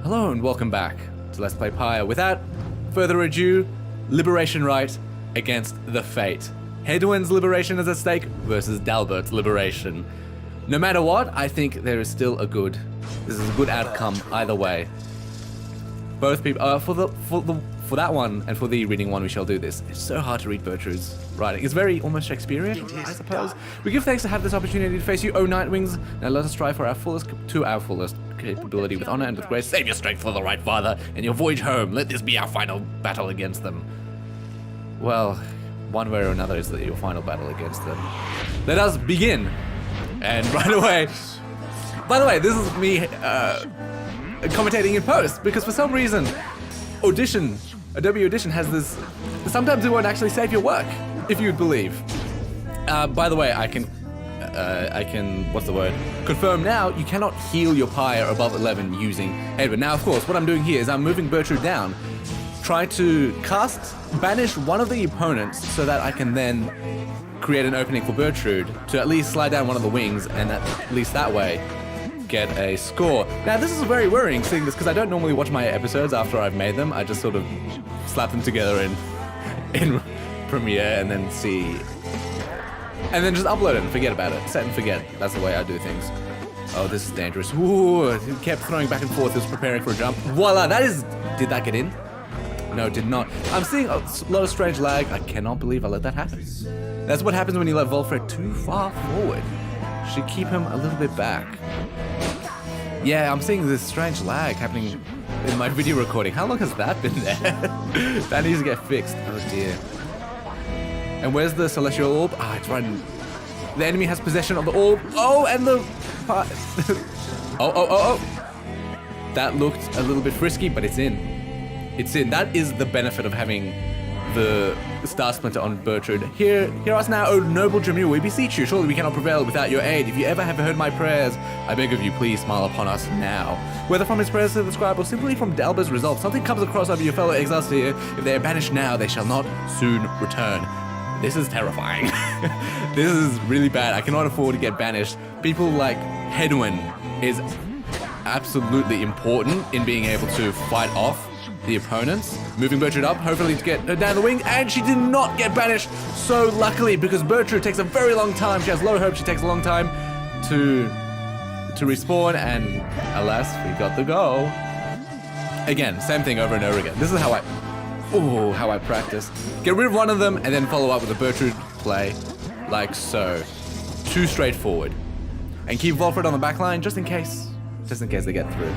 Hello and welcome back to Let's Play Pyre. Without further ado, Liberation Right against the Fate. Hedwyn's liberation is at stake versus Dalbert's liberation. No matter what, I think there is still this is a good outcome either way. Both people, for that one and for the reading one, we shall do this. It's so hard to read Bertrude's writing. It's very almost Shakespearean, I suppose. We give thanks to have this opportunity to face you, O Nightwings. Now let us strive for our fullest capability with honor and with grace. Save your strength for the right father and your voyage home. Let this be our final battle against them. Well, one way or another is your final battle against them. Let us begin. And right away. By the way, this is me commentating in post because for some reason, Adobe Audition has this. Sometimes it won't actually save your work, if you'd believe. By the way, I can, what's the word? Confirm now, you cannot heal your Pyre above 11 using Hedwyn. Now, of course, what I'm doing here is I'm moving Bertrude down, try to banish one of the opponents so that I can then create an opening for Bertrude to at least slide down one of the wings and at least that way get a score. Now this is very worrying seeing this because I don't normally watch my episodes after I've made them. I just sort of slap them together in Premiere and then and then just upload it and forget about it. Set and forget. That's the way I do things. Oh, this is dangerous. Ooh, he kept throwing back and forth. He was preparing for a jump. Voila, did that get in? No, it did not. I'm seeing a lot of strange lag. I cannot believe I let that happen. That's what happens when you let Volfred too far forward. Should keep him a little bit back. Yeah, I'm seeing this strange lag happening in my video recording. How long has that been there? That needs to get fixed. Oh dear. And where's the Celestial Orb? Ah, it's right in... The enemy has possession of the orb. Oh, and the... oh. That looked a little bit frisky, but it's in. It's in. That is the benefit of having the Star Splinter on Bertrude. Hear us now, O noble Jamu, we beseech you. Surely we cannot prevail without your aid. If you ever have heard my prayers, I beg of you, please smile upon us now. Whether from his prayers to the scribe or simply from Dalbert's resolve, something comes across over your fellow exiles here. If they are banished now, they shall not soon return. This is terrifying. This is really bad. I cannot afford to get banished. People like Hedwyn is absolutely important in being able to fight off the opponents. Moving Bertrude up, hopefully to get her down the wing, and she did not get banished. So luckily, because Bertrude takes a very long time, she has low hope, she takes a long time to respawn, and alas, we got the goal. Again, same thing over and over again. This is how I practice. Get rid of one of them and then follow up with a Bertrude play, like so. Too straightforward. And keep Volfred on the back line just in case they get through.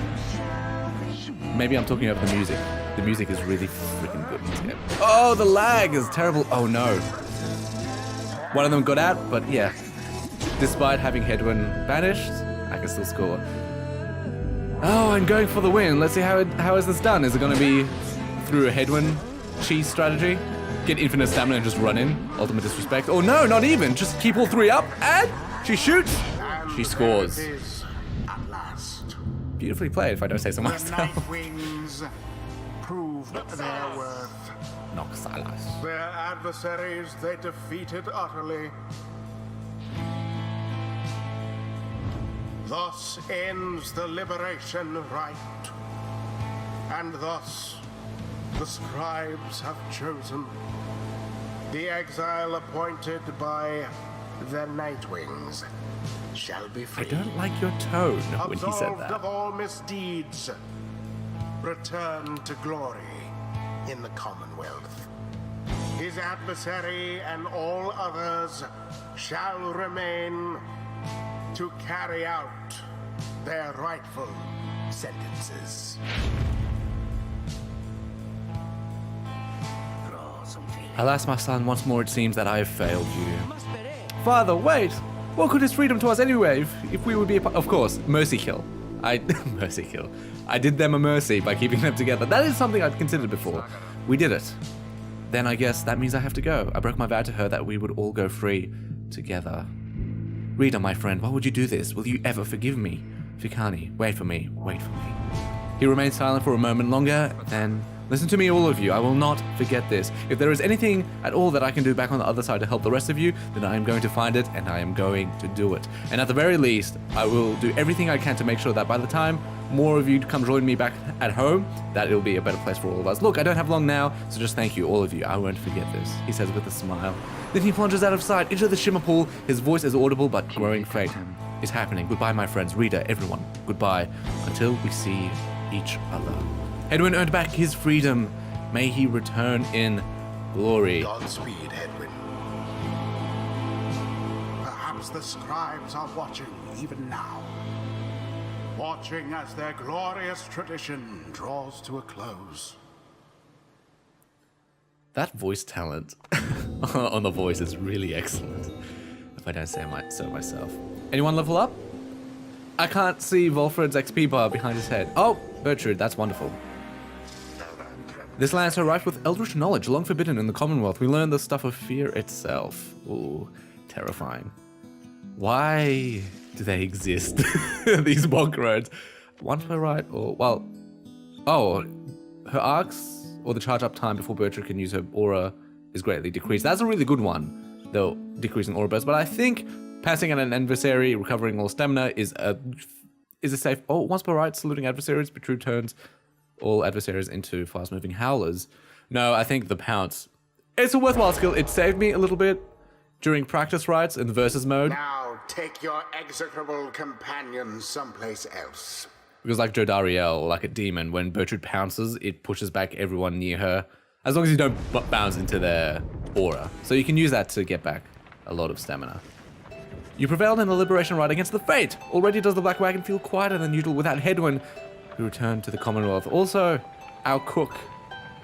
Maybe I'm talking over the music. The music is really freaking good in this game. Oh, the lag is terrible. Oh no. One of them got out, but yeah. Despite having Hedwyn banished, I can still score. Oh, and going for the win. Let's see how is this done? Is it going to be through a Hedwyn cheese strategy? Get infinite stamina and just run in? Ultimate disrespect. Oh no, not even. Just keep all three up and she shoots. She scores. Beautifully played, if I don't say so myself. Nightwings proved their worth. Noxalas. Their adversaries they defeated utterly. Thus ends the liberation rite. And thus the scribes have chosen the exile appointed by the Nightwings shall be free. I don't like your tone when he said that. Absolved of all misdeeds, return to glory in the Commonwealth. His adversary and all others shall remain to carry out their rightful sentences. Alas, my son, once more it seems that I have failed you. Father, wait! What could his freedom to us anyway if we would be of course, mercy kill. Mercy kill. I did them a mercy by keeping them together. That is something I'd considered before. We did it. Then I guess that means I have to go. I broke my vow to her that we would all go free together. Reader, my friend, why would you do this? Will you ever forgive me? Fikani, wait for me, wait for me. He remained silent for a moment longer, then... Listen to me, all of you. I will not forget this. If there is anything at all that I can do back on the other side to help the rest of you, then I am going to find it, and I am going to do it. And at the very least, I will do everything I can to make sure that by the time more of you to come join me back at home, that it'll be a better place for all of us. Look, I don't have long now, so just thank you, all of you. I won't forget this, he says with a smile. Then he plunges out of sight into the shimmer pool. His voice is audible, but growing faint. Is happening. Goodbye, my friends, reader, everyone. Goodbye, until we see each other. Hedwyn earned back his freedom. May he return in glory. Godspeed, Hedwyn. Perhaps the scribes are watching even now. Watching as their glorious tradition draws to a close. That voice talent on the voice is really excellent, if I don't say so myself. Anyone level up? I can't see Volfred's XP bar behind his head. Oh, Bertrude, that's wonderful. This land so rife with eldritch knowledge, long forbidden in the Commonwealth. We learn the stuff of fear itself. Ooh, terrifying. Why do they exist? These bog roads. One per right, or, well, oh, her arcs, or the charge up time before Bertrude can use her aura is greatly decreased. That's a really good one, though, decreasing aura burst. But I think passing at an adversary, recovering all stamina is a safe. Oh, once per right, saluting adversaries. Bertrude turns all adversaries into fast-moving howlers. No, I think the pounce. It's a worthwhile skill. It saved me a little bit during practice rights in the versus mode. Now take your execrable companion someplace else. Because like Jodariel, like a demon, when Bertrude pounces, it pushes back everyone near her. As long as you don't bounce into their aura. So you can use that to get back a lot of stamina. You prevailed in the liberation rite against the Fate. Already does the Black Wagon feel quieter than usual without Hedwyn, who returned to the Commonwealth. Also, our cook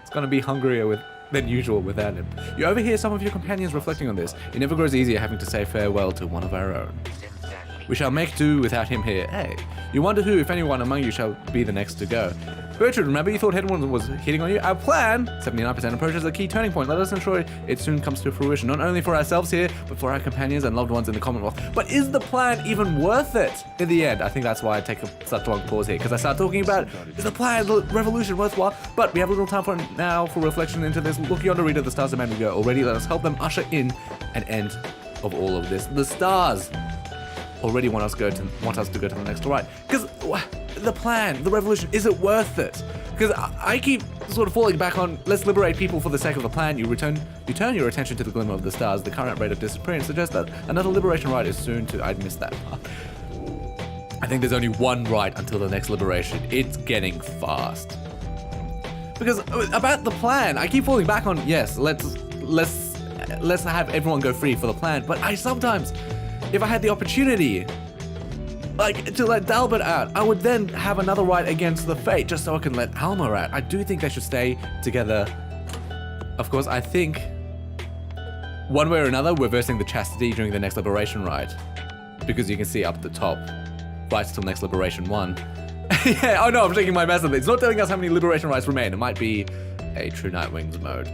is going to be hungrier than usual without him. You overhear some of your companions reflecting on this. It never grows easier having to say farewell to one of our own. We shall make do without him here. Hey, you wonder who, if anyone among you, shall be the next to go. Bertrude, remember you thought Hedwyn was hitting on you? Our plan, 79% approaches a key turning point. Let us ensure it soon comes to fruition, not only for ourselves here, but for our companions and loved ones in the Commonwealth. But is the plan even worth it in the end? I think that's why I take such a long pause here, because I start talking about, is the plan, the revolution worthwhile? But we have a little time now for reflection into this. Look yonder, reader, the stars demand we go. Already let us help them usher in an end of all of this. The stars already want us to go to the next right. Because the plan, the revolution, is it worth it? Because I keep sort of falling back on, let's liberate people for the sake of the plan. You turn your attention to the glimmer of the stars. The current rate of disappearance suggests that another liberation rite is soon to. I'd missed that part. I think there's only one rite until the next liberation. It's getting fast. Because about the plan, I keep falling back on, yes, let's have everyone go free for the plan. But I sometimes, if I had the opportunity, like, to let Dalbert out, I would then have another rite against the Fate, just so I can let Alma out. I do think they should stay together. Of course, I think, one way or another, we're versing the Chastity during the next Liberation rite. Because you can see up the top, rights till next Liberation 1. Yeah, oh no, I'm taking my method. It's not telling us how many Liberation rights remain. It might be a True Nightwings mode.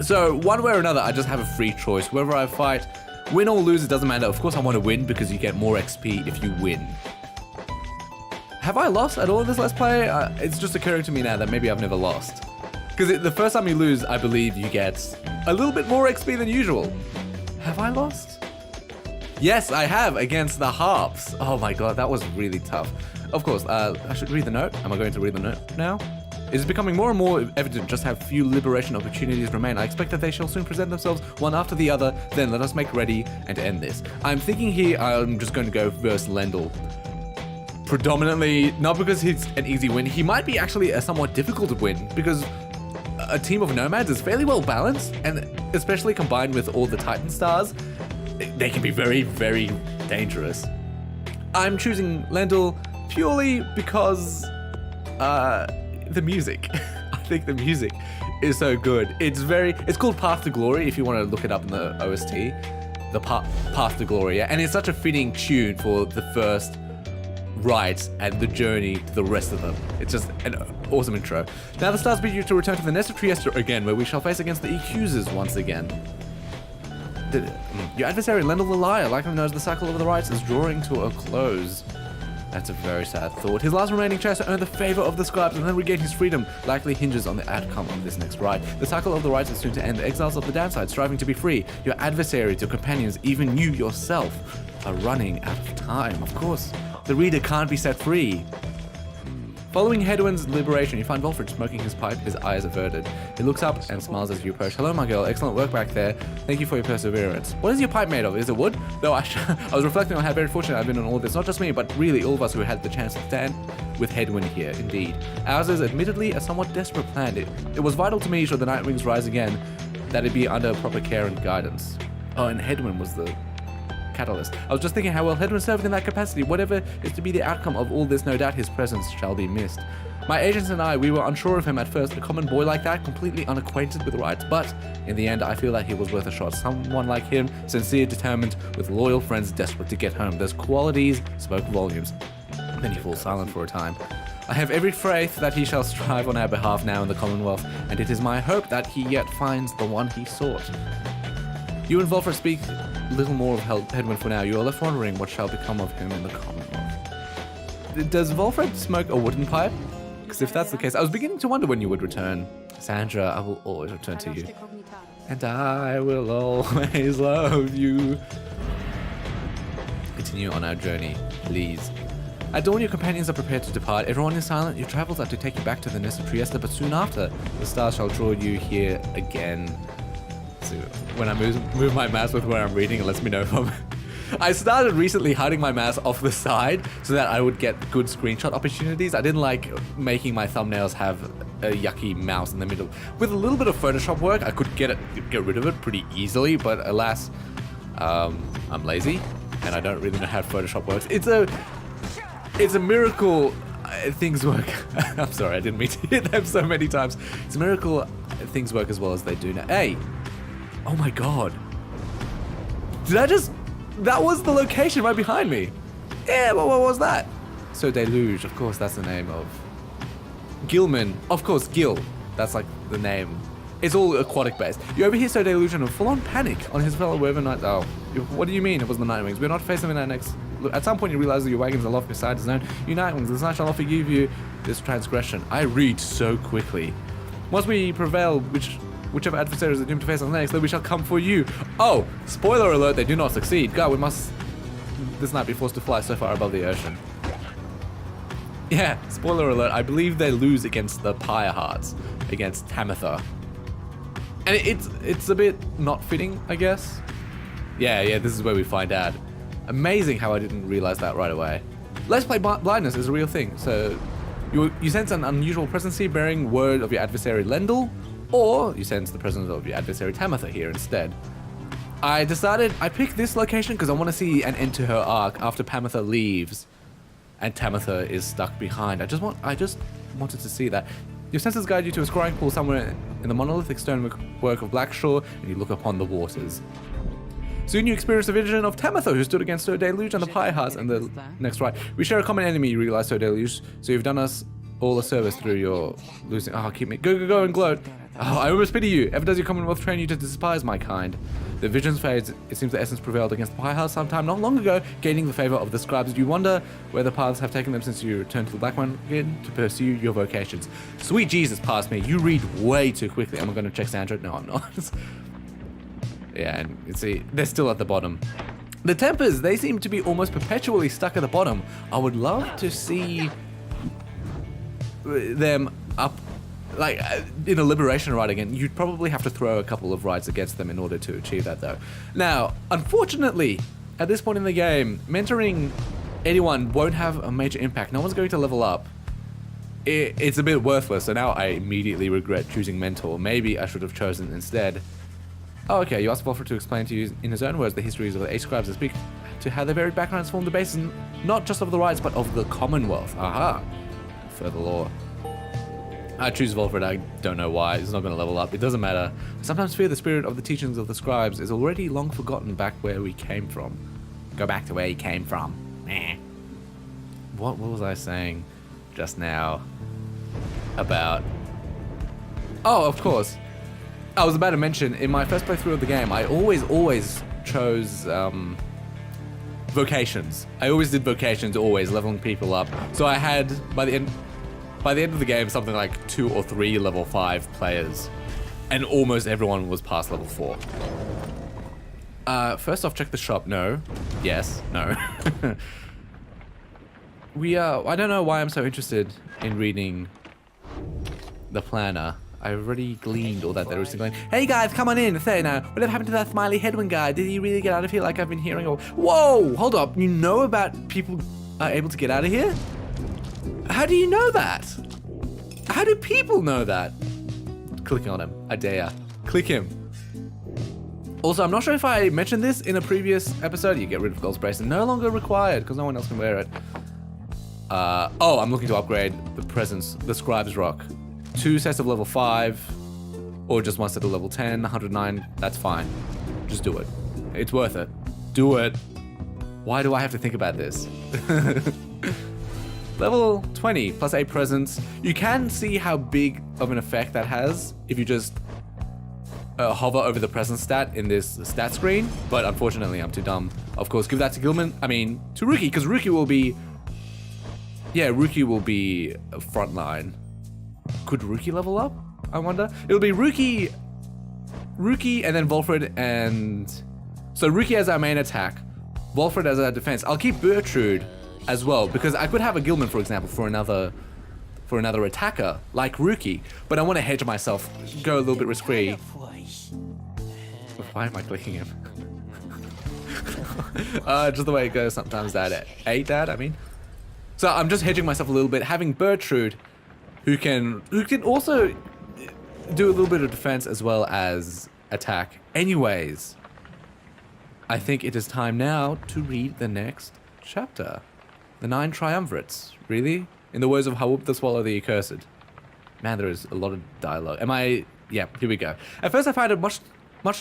So, one way or another, I just have a free choice. Whoever I fight, win or lose, it doesn't matter. Of course I want to win because you get more XP if you win. Have I lost at all in this Let's Play? It's just occurring to me now that maybe I've never lost. Because the first time you lose, I believe you get a little bit more XP than usual. Have I lost? Yes, I have, against the Harps. Oh my god, that was really tough. Of course, I should read the note. Am I going to read the note now? It is becoming more and more evident just how few liberation opportunities remain. I expect that they shall soon present themselves one after the other. Then let us make ready and end this. I'm thinking here I'm just going to go versus Lendl. Predominantly, not because he's an easy win. He might be actually a somewhat difficult win because a team of nomads is fairly well balanced, and especially combined with all the Titan stars, they can be very, very dangerous. I'm choosing Lendl purely because the music. I think the music is so good. It's called Path to Glory if you want to look it up in the OST. The Path to Glory, yeah. And it's such a fitting tune for the first rite and the journey to the rest of them. It's just an awesome intro. Now the stars bid you to return to the Nest of Trieste again, where we shall face against the Accusers once again. Your adversary, Lendl the Liar, likely knows the cycle of the rites is drawing to a close. That's a very sad thought. His last remaining chance to earn the favor of the scribes and then regain his freedom likely hinges on the outcome of this next rite. The cycle of the rites is soon to end. The exiles of the downside, striving to be free. Your adversaries, your companions, even you yourself, are running out of time. Of course, the reader can't be set free. Following Hedwyn's liberation, you find Volfred smoking his pipe, his eyes averted. He looks up and smiles as you approach. Hello, my girl. Excellent work back there. Thank you for your perseverance. What is your pipe made of? Is it wood? Though I was reflecting on how very fortunate I've been on all of this. Not just me, but really all of us who had the chance to stand with Hedwyn here, indeed. Ours is admittedly a somewhat desperate plan. It was vital to me, should the Nightwings rise again, that it be under proper care and guidance. Oh, and Hedwyn was the catalyst. I was just thinking how well Hedwyn served in that capacity. Whatever is to be the outcome of all this, no doubt his presence shall be missed. My agents and I, we were unsure of him at first, a common boy like that, completely unacquainted with rights, but in the end, I feel that he was worth a shot. Someone like him, sincere, determined, with loyal friends desperate to get home. Those qualities spoke volumes. Then he falls silent for a time. I have every faith that he shall strive on our behalf now in the Commonwealth, and it is my hope that he yet finds the one he sought. You and Volfred speak little more of Hedwyn for now. You are left wondering what shall become of him in the Commonwealth. Does Volfred smoke a wooden pipe? Because if that's the case, I was beginning to wonder when you would return. Sandra, I will always return to you. And I will always love you. Continue on our journey, please. At dawn, your companions are prepared to depart. Everyone is silent. Your travels are to take you back to the nest of Trieste, but soon after, the stars shall draw you here again. So when I move my mouse with where I'm reading, it lets me know if I'm... I started recently hiding my mouse off the side so that I would get good screenshot opportunities. I didn't like making my thumbnails have a yucky mouse in the middle. With a little bit of Photoshop work, I could get rid of it pretty easily, but alas, I'm lazy and I don't really know how Photoshop works. It's a miracle things work. I'm sorry, I didn't mean to hit them so many times. It's a miracle things work as well as they do now. Hey! Oh my god. That was the location right behind me. Yeah, what was that? So Deluge, of course, that's the name of... Gilman, of course, Gil. That's like the name. It's all aquatic based. You overhear So Deluge in a full-on panic on his fellow Werven Knight. Oh, what do you mean it was the Nightwings? We're not facing them in our next... Look, at some point you realize that your wagons are lost beside his own. You Nightwings, this night shall not forgive you this transgression. I read so quickly. Once we prevail, whichever adversaries are doomed to face us next, then we shall come for you. Oh, spoiler alert, they do not succeed. God, we must this night be forced to fly so far above the ocean. Yeah, spoiler alert, I believe they lose against the Pyre Hearts, against Tamitha. And it's a bit not fitting, I guess. Yeah, this is where we find out. Amazing how I didn't realize that right away. Let's play blindness is a real thing, so you sense an unusual presence here bearing word of your adversary Lendl, or you sense the presence of your adversary Tamitha here instead. I decided I picked this location because I want to see an end to her arc after Tamitha leaves and Tamitha is stuck behind. I just wanted to see that. Your senses guide you to a scrying pool somewhere in the monolithic stonework of Blackshore, and you look upon the waters. Soon you experience a vision of Tamitha, who stood against Sir Deluge and the Pyre Hearts and the next right. We share a common enemy, you realize, Sir Deluge, so you've done us all a service through your losing... Oh, keep me... Go and gloat. Oh, I almost pity you. Ever does your Commonwealth train you to despise my kind? The visions fades. It seems the essence prevailed against the Pyre Hearts sometime not long ago, gaining the favor of the scribes. You wonder where the paths have taken them since you returned to the Black One again to pursue your vocations. Sweet Jesus, past me. You read way too quickly. Am I going to check Sandra? No, I'm not. Yeah, and you see, they're still at the bottom. The Tempers, they seem to be almost perpetually stuck at the bottom. I would love to see them up, like, in a liberation ride again. You'd probably have to throw a couple of rides against them in order to achieve that, though. Now, unfortunately, at this point in the game, mentoring anyone won't have a major impact. No one's going to level up. It's a bit worthless, so now I immediately regret choosing mentor. Maybe I should have chosen instead. Oh, okay, you asked Volfred to explain to you in his own words the histories of the 8 scribes and speak to how their varied backgrounds form the basis not just of the rights, but of the Commonwealth. Aha! Further lore. I choose Volfred, I don't know why, he's not going to level up, it doesn't matter. I sometimes fear the spirit of the teachings of the scribes is already long forgotten back where we came from. Go back to where you came from. What was I saying just now about... Oh, of course. I was about to mention, in my first playthrough of the game, I always chose vocations. I always did vocations, always leveling people up. So I had, by the end of the game, something like 2 or 3 level 5 players, and almost everyone was past level 4. First off, check the shop. No. Yes. No. I don't know why I'm so interested in reading the planner. I already gleaned all that there was to glean. Hey guys, come on in. Say now, whatever happened to that smiley headwind guy? Did he really get out of here like I've been hearing? Whoa, hold up. You know about people are able to get out of here? How do you know that? How do people know that? Click on him. I dare. Click him. Also, I'm not sure if I mentioned this in a previous episode. You get rid of Gold's Bracelet. No longer required because no one else can wear it. I'm looking to upgrade the Scribe's Rock. 2 sets of level 5, or just 1 set of level 10, 109, that's fine. Just do it. It's worth it. Do it. Why do I have to think about this? Level 20, plus 8 presence. You can see how big of an effect that has if you just hover over the presence stat in this stat screen, but unfortunately I'm too dumb. Of course, give that to to Rookie, because Rookie will be... Yeah, Rookie will be frontline. Could Rookie level up? I wonder. It'll be Rookie, and then Volfred, and... So Rookie as our main attack, Volfred as our defense. I'll keep Bertrude as well, because I could have a Gilman, for example, for another attacker, like Rookie, but I want to hedge myself, go a little bit risk-free. Why am I clicking him? Just the way it goes sometimes, Dad. 8, Dad, I mean. So I'm just hedging myself a little bit, having Bertrude, who can also do a little bit of defense as well as attack. Anyways, I think it is time now to read the next chapter. The 9 Triumvirates. Really? In the words of Hawub the Swallow the Accursed. Man, there is a lot of dialogue. Yeah, here we go. At first I find it much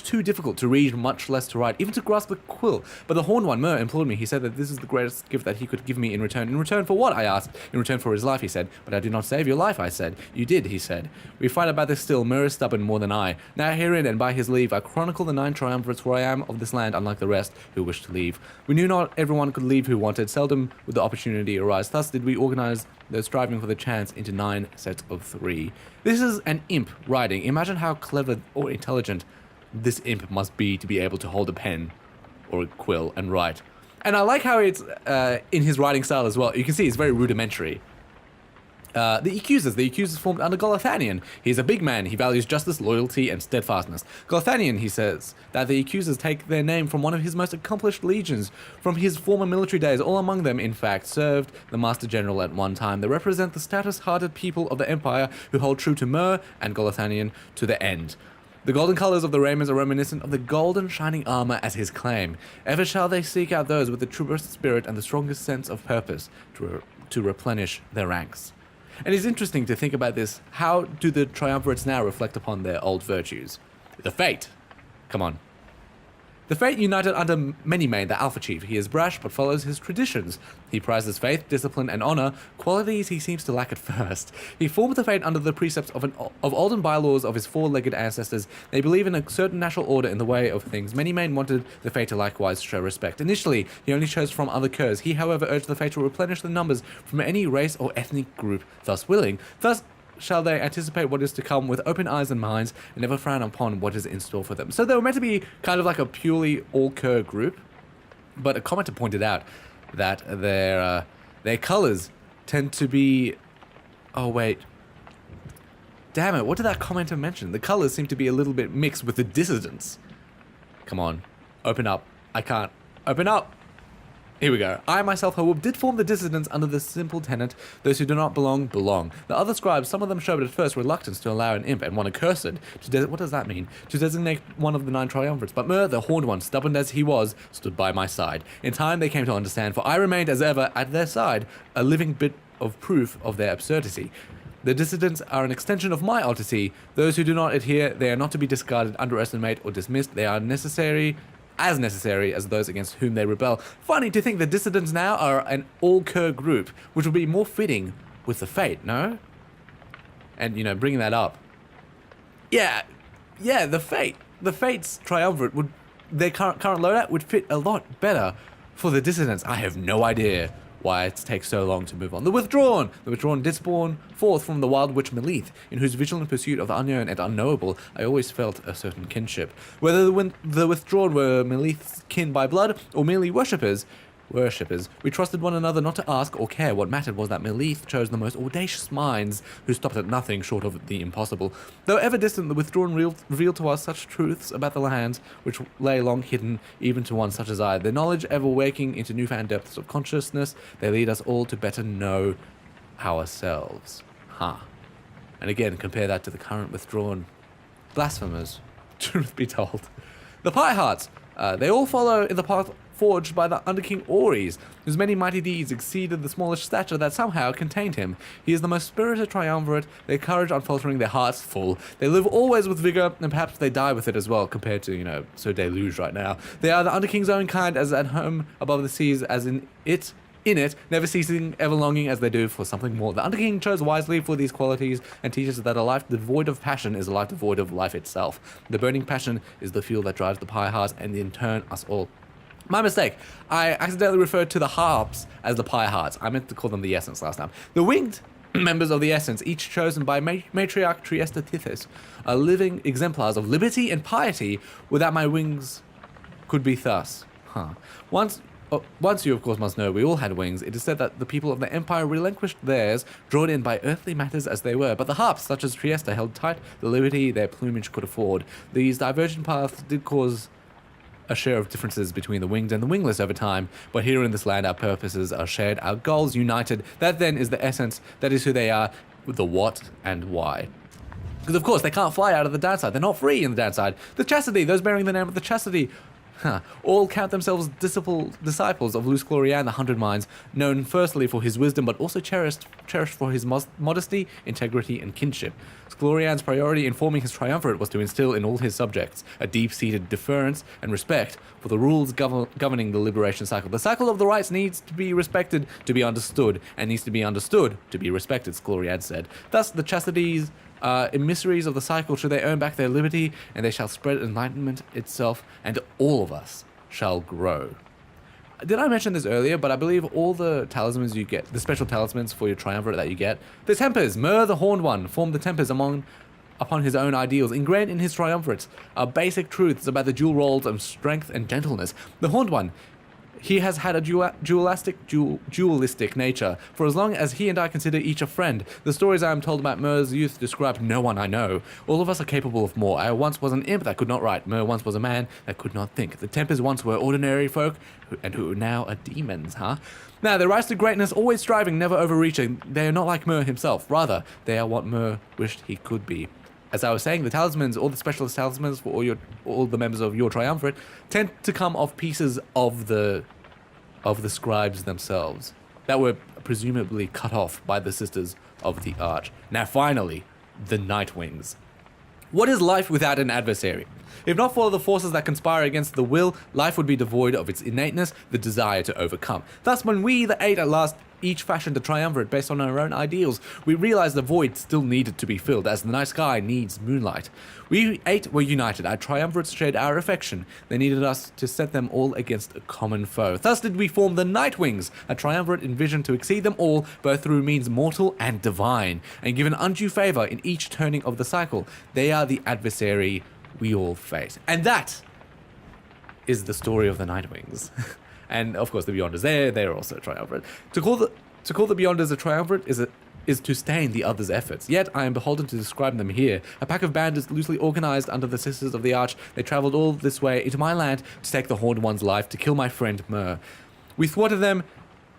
too difficult to read, much less to write, even to grasp the quill. But the Horned One, Mer, implored me. He said that this is the greatest gift that he could give me in return. In return for what? I asked. In return for his life, he said. But I did not save your life, I said. You did, he said. We fight about this still. Mer is stubborn more than I. Now herein, and by his leave, I chronicle the 9 Triumvirates, for I am of this land, unlike the rest, who wish to leave. We knew not everyone could leave who wanted. Seldom would the opportunity arise. Thus did we organize the striving for the chance into 9 sets of 3. This is an imp writing. Imagine how clever or intelligent this imp must be to be able to hold a pen or a quill and write. And I like how it's in his writing style as well. You can see it's very rudimentary. The accusers formed under Golathanion. He is a big man. He values justice, loyalty, and steadfastness. Golathanion, he says, that the accusers take their name from one of his most accomplished legions from his former military days. All among them, in fact, served the Master General at one time. They represent the stoutest-hearted people of the Empire who hold true to Mer and Golathanion to the end. The golden colors of the raiments are reminiscent of the golden shining armor as his claim. Ever shall they seek out those with the truest spirit and the strongest sense of purpose to replenish their ranks. And it's interesting to think about this. How do the Triumvirates now reflect upon their old virtues? The Fate. Come on. The Fate united under Manymane, the Alpha Chief. He is brash, but follows his traditions. He prizes faith, discipline, and honor, qualities he seems to lack at first. He formed the Fate under the precepts of olden bylaws of his 4-legged ancestors. They believe in a certain natural order in the way of things. Manymane wanted the Fate to likewise show respect. Initially, he only chose from other curs. He, however, urged the Fate to replenish the numbers from any race or ethnic group thus willing. Thus shall they anticipate what is to come with open eyes and minds, and never frown upon what is in store for them. So they were meant to be kind of like a purely all-cur group, but a commenter pointed out that their colors tend to be... Oh, wait. Damn it, what did that commenter mention? The colors seem to be a little bit mixed with the dissidents. Come on, open up. I can't. Open up! Here we go. I myself, however, did form the dissidents under the simple tenet, those who do not belong, belong. The other scribes, some of them showed at first reluctance to allow an imp and one accursed what does that mean? To designate one of the 9 Triumvirates. But Mer, the Horned One, stubborn as he was, stood by my side. In time they came to understand, for I remained as ever at their side, a living bit of proof of their absurdity. The dissidents are an extension of my oddity. Those who do not adhere, they are not to be discarded, underestimated, or dismissed. They are necessary as those against whom they rebel. Funny to think the dissidents now are an all-cur group, which would be more fitting with the Fate, no? And, bringing that up. Yeah, the Fate. The Fate's Triumvirate their current loadout would fit a lot better for the dissidents. I have no idea why it takes so long to move on. The Withdrawn did spawn forth from the wild witch Melith, in whose vigilant pursuit of the unknown and unknowable I always felt a certain kinship. Whether the Withdrawn were Melith's kin by blood, or merely worshippers, worshippers. We trusted one another not to ask or care. What mattered was that Melith chose the most audacious minds who stopped at nothing short of the impossible. Though ever distant, the withdrawn revealed to us such truths about the lands which lay long hidden even to one such as I. Their knowledge ever waking into newfound depths of consciousness, they lead us all to better know ourselves. And again, compare that to the current withdrawn blasphemers. Truth be told. The Pyre Hearts, they all follow in the path forged by the Underking Oris, whose many mighty deeds exceeded the smallish stature that somehow contained him. He is the most spirited triumvirate, their courage unfaltering, their hearts full. They live always with vigor, and perhaps they die with it as well, compared to, Sir Deluge right now. They are the Underking's own kind, as at home above the seas, as in it, never ceasing, ever longing as they do for something more. The Underking chose wisely for these qualities and teaches that a life devoid of passion is a life devoid of life itself. The burning passion is the fuel that drives the Pyre Hearts and in turn us all. My mistake. I accidentally referred to the harps as the Pyre Hearts. I meant to call them the Essence last time. The winged members of the Essence, each chosen by Matriarch Triesta Tithys, are living exemplars of liberty and piety without my wings could be thus. Once you, of course, must know we all had wings. It is said that the people of the Empire relinquished theirs, drawn in by earthly matters as they were. But the harps, such as Triesta, held tight the liberty their plumage could afford. These divergent paths did cause a share of differences between the winged and the wingless over time, but here in this land our purposes are shared, our goals united. That then is the essence, that is who they are, with the what and why. Because of course they can't fly out of the downside, they're not free in the downside. The chastity, those bearing the name of the chastity, all count themselves disciples of Luce Glorian, the Hundred Minds, known firstly for his wisdom, but also cherished for his modesty, integrity, and kinship. Glorian's priority in forming his triumvirate was to instill in all his subjects a deep-seated deference and respect for the rules governing the liberation cycle. The cycle of the rights needs to be respected to be understood, and needs to be understood to be respected, Glorian said. Thus, the chastities emissaries of the cycle should they earn back their liberty, and they shall spread enlightenment itself, and all of us shall grow. Did I mention this earlier? But I believe all the talismans you get, the special talismans for your triumvirate that you get, the tempers, Myr the Horned One, formed the tempers upon his own ideals, ingrained in his triumvirates are basic truths about the dual roles of strength and gentleness. The Horned One, he has had a dualistic nature for as long as he and I consider each a friend. The stories I am told about Myr's youth describe no one I know. All of us are capable of more. I once was an imp that could not write. Myr once was a man that could not think. The Tempers once were ordinary folk who now are demons, Now, they rise to greatness, always striving, never overreaching. They are not like Myr himself. Rather, they are what Myr wished he could be. As I was saying, the talismans, all the specialist talismans for all the members of your triumvirate, tend to come off pieces of the scribes themselves that were presumably cut off by the Sisters of the Arch. Now, finally, the Nightwings. What is life without an adversary? If not for the forces that conspire against the will, life would be devoid of its innateness, the desire to overcome. Thus, when we, the Eight, at last each fashioned a triumvirate based on our own ideals, we realized the void still needed to be filled, as the night sky needs moonlight. We Eight were united, our triumvirates shared our affection. They needed us to set them all against a common foe. Thus did we form the Nightwings, a triumvirate envisioned to exceed them all, both through means mortal and divine, and given undue favor in each turning of the cycle. They are the adversary we all face. And that is the story of the Nightwings. And of course the Beyonders, they're also a triumvirate. To call the Beyonders a triumvirate is to stain the others' efforts. Yet I am beholden to describe them here. A pack of bandits loosely organized under the Sisters of the Arch, they traveled all this way into my land to take the Horned One's life, to kill my friend Myr. We thwarted them.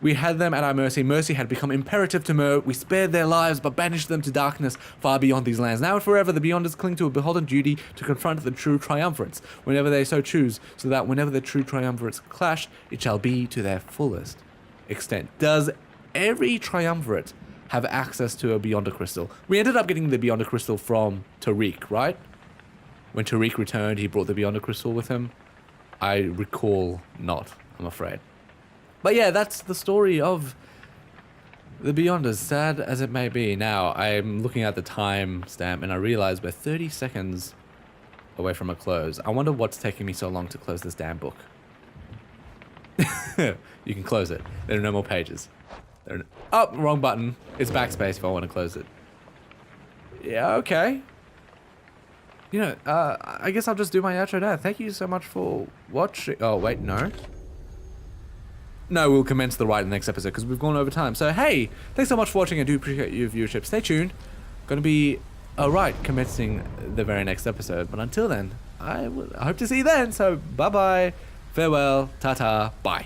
We had them at our mercy. Mercy had become imperative to Myr. We spared their lives, but banished them to darkness far beyond these lands. Now and forever, the Beyonders cling to a beholden duty to confront the true triumvirates, whenever they so choose, so that whenever the true triumvirates clash, it shall be to their fullest extent. Does every triumvirate have access to a Beyonder Crystal? We ended up getting the Beyonder Crystal from Tariq, right? When Tariq returned, he brought the Beyonder Crystal with him. I recall not, I'm afraid. But yeah, that's the story of the Beyonders, sad as it may be. Now, I'm looking at the time stamp and I realize we're 30 seconds away from a close. I wonder what's taking me so long to close this damn book. You can close it. There are no more pages. Oh, wrong button. It's backspace if I want to close it. Yeah, okay. I guess I'll just do my outro now. Thank you so much for watching. Oh, wait, no. no, we'll commence the rite in the next episode because we've gone over time. So, hey, thanks so much for watching. I do appreciate your viewership. Stay tuned. Going to be a rite commencing the very next episode. But until then, I hope to see you then. So, bye-bye, farewell, ta-ta, bye.